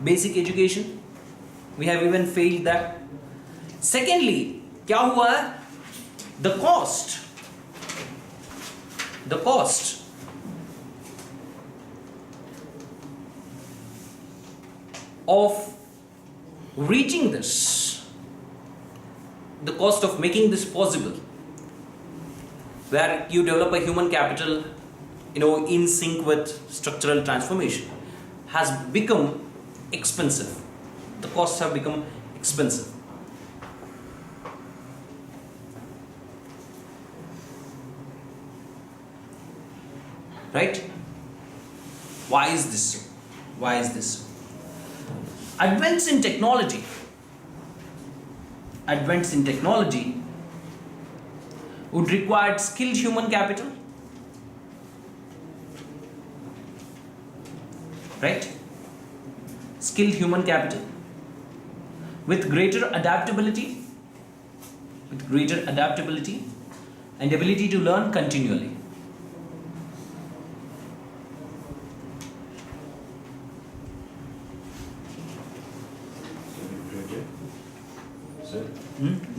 basic education, we have even failed that. Secondly, क्या हुआ है? The cost of reaching this, the cost of making this possible, where you develop a human capital, in sync with structural transformation, has become expensive. The costs have become expensive. Right? Why is this so? Advance in technology would require skilled human capital. Right? Skilled human capital with greater adaptability and ability to learn continually.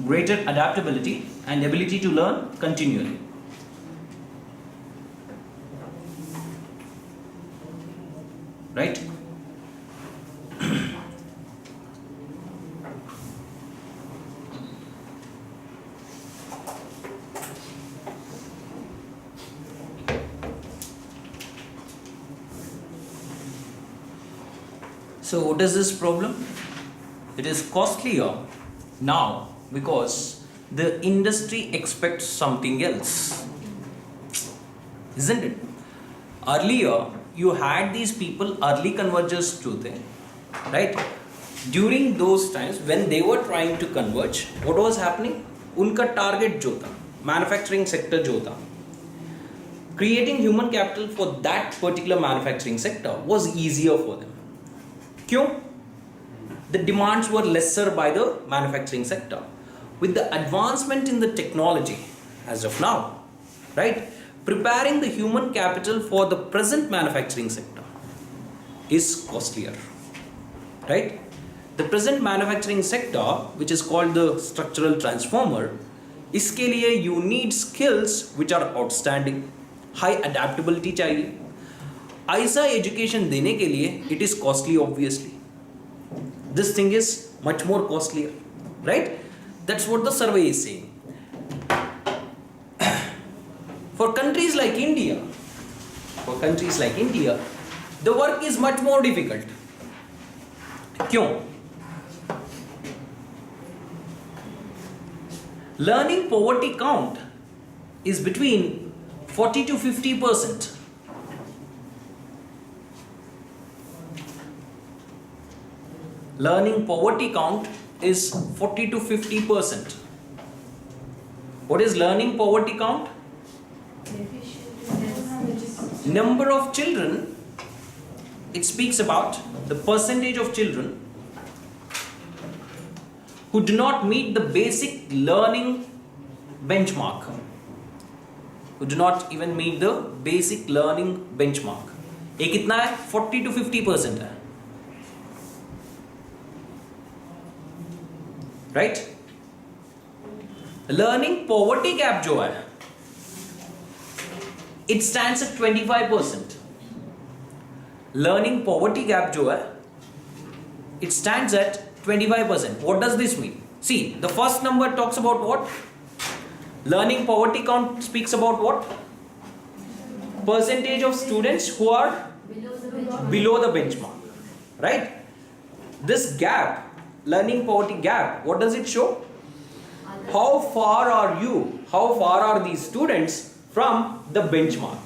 Greater adaptability and ability to learn continually. Right? So what is this problem? It is costlier now because the industry expects something else, isn't it? Earlier you had these people, early convergers to them, right? During those times when they were trying to converge, what was happening? उनका target जो था, manufacturing sector जो था, creating human capital for that particular manufacturing sector was easier for them. क्यों? The demands were lesser by the manufacturing sector. With the advancement in the technology as of now, right, preparing the human capital for the present manufacturing sector is costlier, right? The present manufacturing sector, which is called the structural transformer, इसके लिए you need skills which are outstanding, high adaptability चाहिए. ऐसा education देने के लिए it is costly obviously. This thing is much more costlier, right? That's what the survey is saying. For countries like India, the work is much more difficult. क्यों? Learning poverty count is between 40 to 50%. Learning poverty count is 40 to 50%. What is learning poverty count? Number of children. It speaks about the percentage of children who do not meet the basic learning benchmark. Who do not even meet the basic learning benchmark. ये कितना है? 40 to 50% है. Right? Learning poverty gap जो है, it stands at 25%. Learning poverty gap जो है, it stands at 25%. What does this mean? See, the first number talks about what? Learning poverty count speaks about what? Percentage of students who are below the benchmark. Right? This gap, learning poverty gap, what does it show? How far are these students from the benchmark?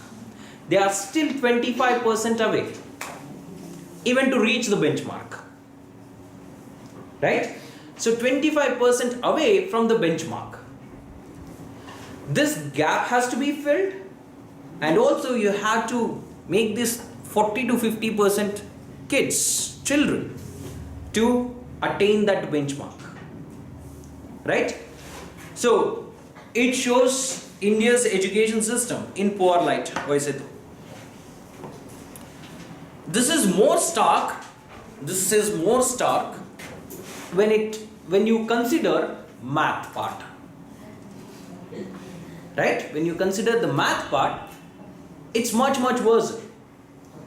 They are still 25% away even to reach the benchmark, right? So 25% away from the benchmark. This gap has to be filled, and also you have to make this 40 to 50% children to attain that benchmark, right? So it shows India's education system in poor light. This is more stark this is more stark when you consider math part. Right? When you consider the math part, it's much worse.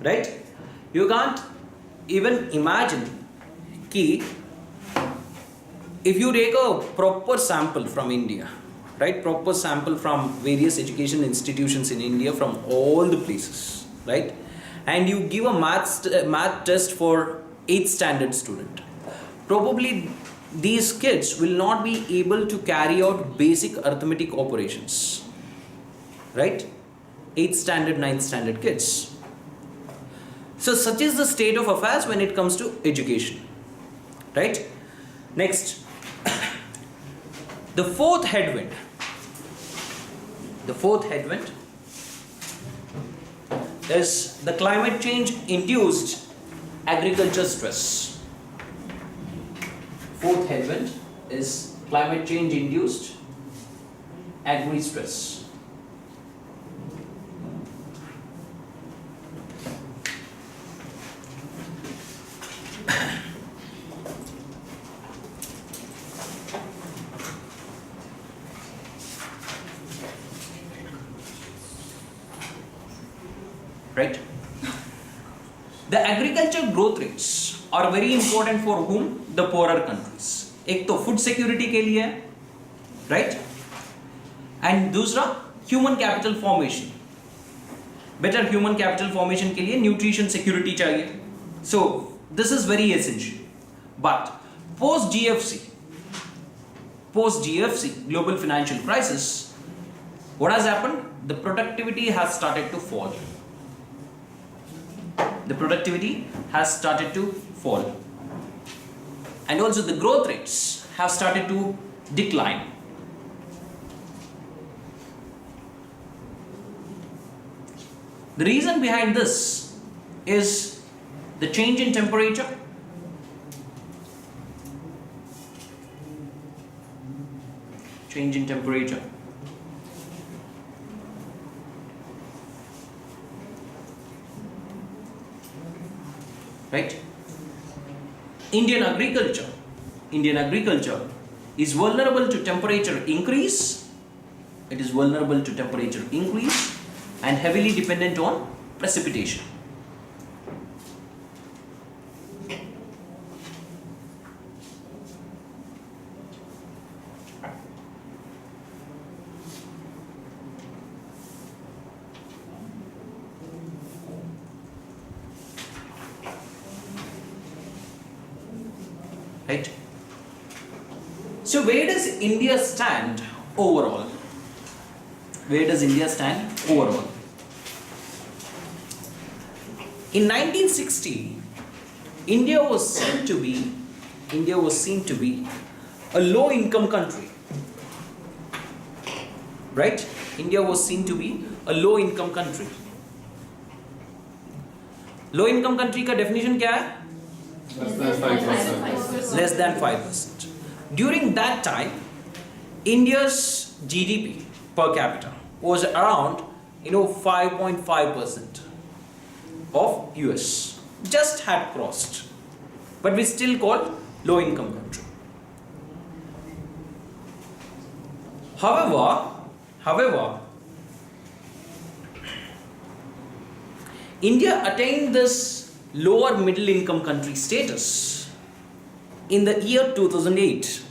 Right? You can't even imagine कि if you take a proper sample from India, right, proper sample from various education institutions in India from all the places, right, and you give a math test for 8th standard student, probably these kids will not be able to carry out basic arithmetic operations, right? 8th standard, 9th standard kids. So such is the state of affairs when it comes to education, right? Next, the fourth headwind is the climate change induced agriculture stress. Fourth headwind is climate change induced agri stress. Right? The agriculture growth rates are very important for whom? The poorer countries. एक तो food security के लिए है, right? And दूसरा human capital formation. Better human capital formation के लिए nutrition security चाहिए. So this is very essential. But post GFC, global financial crisis, what has happened? The productivity has started to fall. And also the growth rates have started to decline. The reason behind this is the change in temperature, right? Indian agriculture is vulnerable to temperature increase. It is vulnerable to temperature increase and heavily dependent on precipitation. Right? So where does India stand overall? In 1960, India was seen to be a low income country. Right? India was seen to be a low income country. Low income country का definition क्या है? Less than 5%. During that time, India's GDP per capita was around 5.5% of US. Just had crossed, but we still called low income country. However, India attained this lower middle income country status in the year 2008.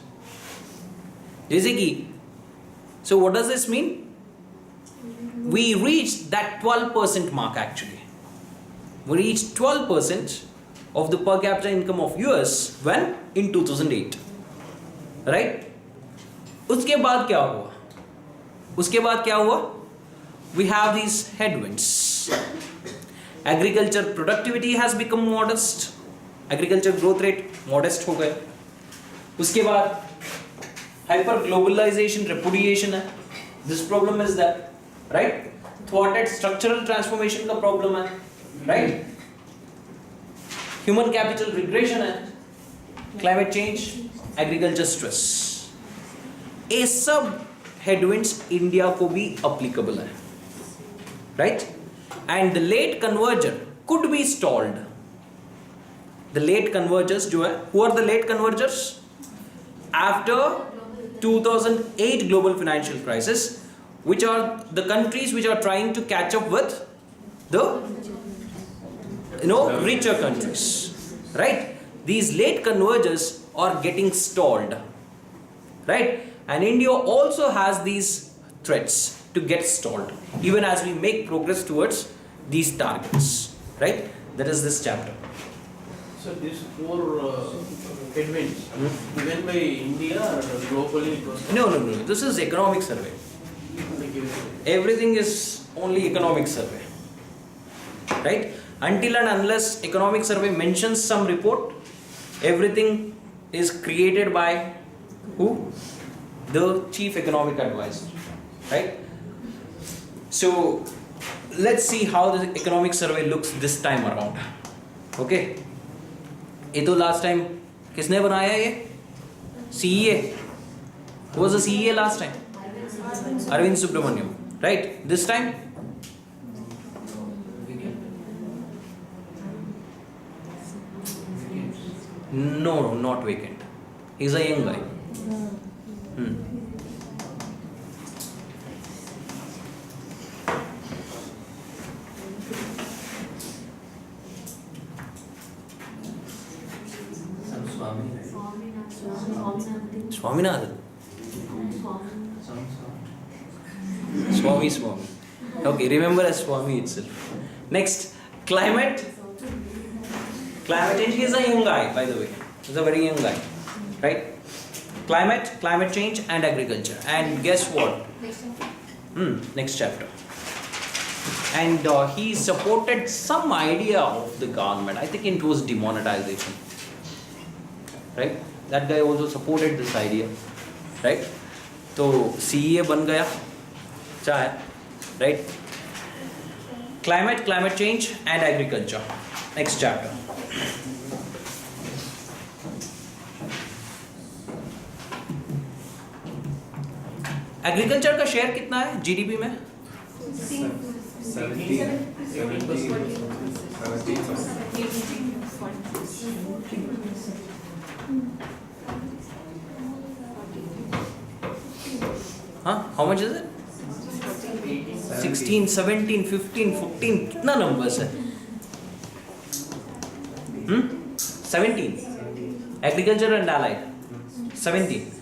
So what does this mean? We reached that 12% mark actually. We reached 12% of the per capita income of US when? In 2008. Right? उसके बाद क्या हुआ? We have these headwinds. Agriculture productivity has become modest. Agriculture growth rate modest हो गए. उसके बाद hyper globalization repudiation है. This problem is there, right? Thwarted structural transformation का problem है, right? Human capital regression है. Climate change, agriculture stress. ये सब headwinds India को भी applicable है, right? And the late conversion could be stalled. the late convergers जो है, who are the late convergers? After 2008 global financial crisis, which are the countries which are trying to catch up with the richer countries, right? These late convergers are getting stalled, right? And India also has these threats to get stalled even as we make progress towards these targets, right? That is this chapter. So these four headwinds given by India or globally? No, this is economic survey. Everything is only economic survey, right? Until and unless economic survey mentions some report, everything is created by who? The chief economic advisor, right? So let's see how the economic survey looks this time around. Okay, ये तो last time किसने बनाया ये? CEA. Who was the CEA last time? Arvind Subramaniam, right? This time no, not vacant. He's a young guy. Swaminathan. Swami. Okay, remember as Swami itself. Next, climate change. He is a young guy, by the way. He's a very young guy, right? Climate change and agriculture. And guess what? Next chapter. And he supported some idea of the government. I think it was demonetization, right? That guy also supported this idea, right? So CEA बन गया, चाहे, right? Climate change and agriculture. Next chapter. Agriculture का share कितना है GDP में? 17. हाँ, how much is it? 16, 17, 15, 14, कितना numbers है? 17. Agriculture and allied. 17.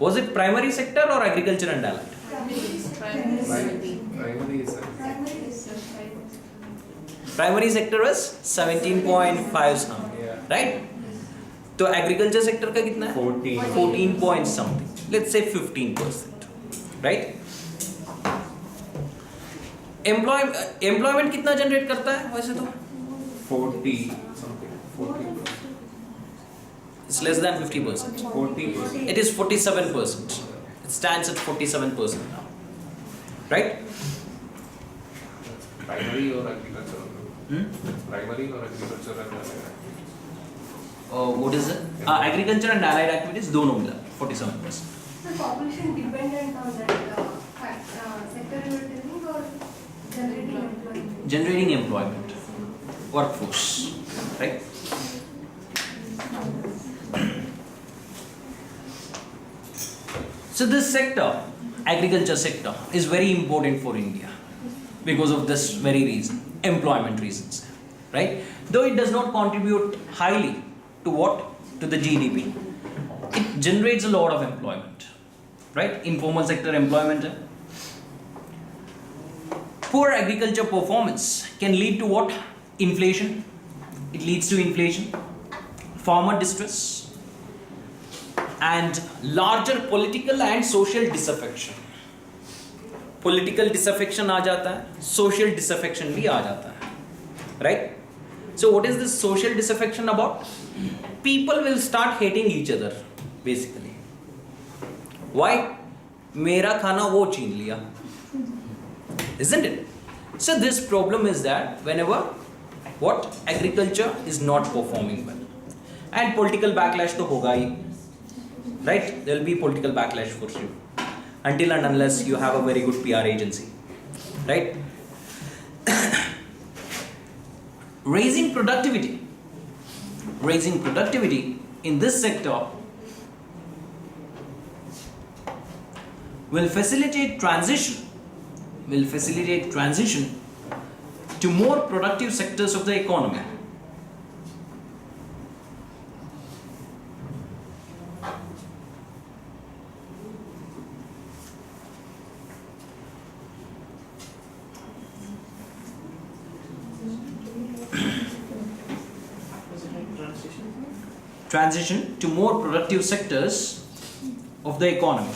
Was it primary sector or agriculture and allied? Primary sector was 17.5 something, right? तो agriculture sector का कितना है? 14 point something. Let's say 15%, right? Employment कितना generate करता है वैसे तो? 40 something. 40. It's less than 50%. 40%. It is 47%. It stands at 47% now, right? Primary or agriculture? Primary or agriculture and allied? What is it? Agriculture and allied activities दोनों मिला 47%. The population dependent on that sector you were telling or generating employment? Generating employment, workforce, right? So this sector, agriculture sector, is very important for India because of this very reason, employment reasons, right? Though it does not contribute highly to what? To the GDP. It generates a lot of employment, right? Informal sector employment. Poor agriculture performance can lead to what? Inflation. It leads to inflation, farmer distress, and larger political and social disaffection. Political disaffection आ जाता है, social disaffection भी आ जाता है, right? So what is this social disaffection about? People will start hating each other, basically. Why? मेरा खाना वो छीन लिया, isn't it? So this problem is that whenever what? Agriculture is not performing well, and political backlash तो होगा ही, right? There will be political backlash for you until and unless you have a very good PR agency, right? Raising productivity raising productivity in this sector will facilitate transition to more productive sectors of the economy. Transition to more productive sectors of the economy.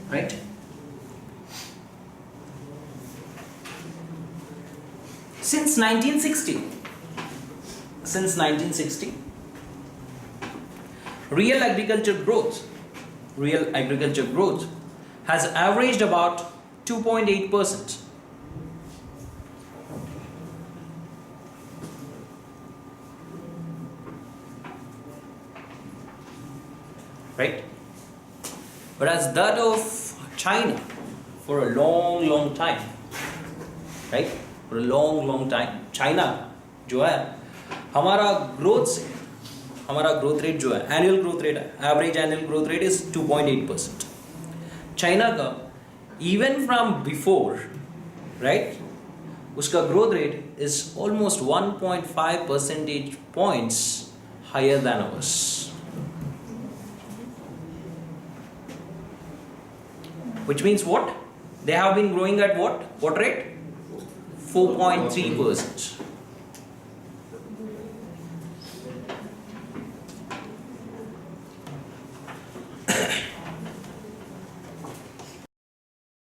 Right? Since 1960, real agriculture growth has averaged about 2.8%. Right? Whereas that of China for a long time, right? For a long time, China जो है हमारा growth rate जो है annual growth rate है, average annual growth rate is 2.8%. China का even from before, right? उसका growth rate is almost 1.5 percentage points higher than ours. Which means what? They have been growing at what? What rate? 4.3%.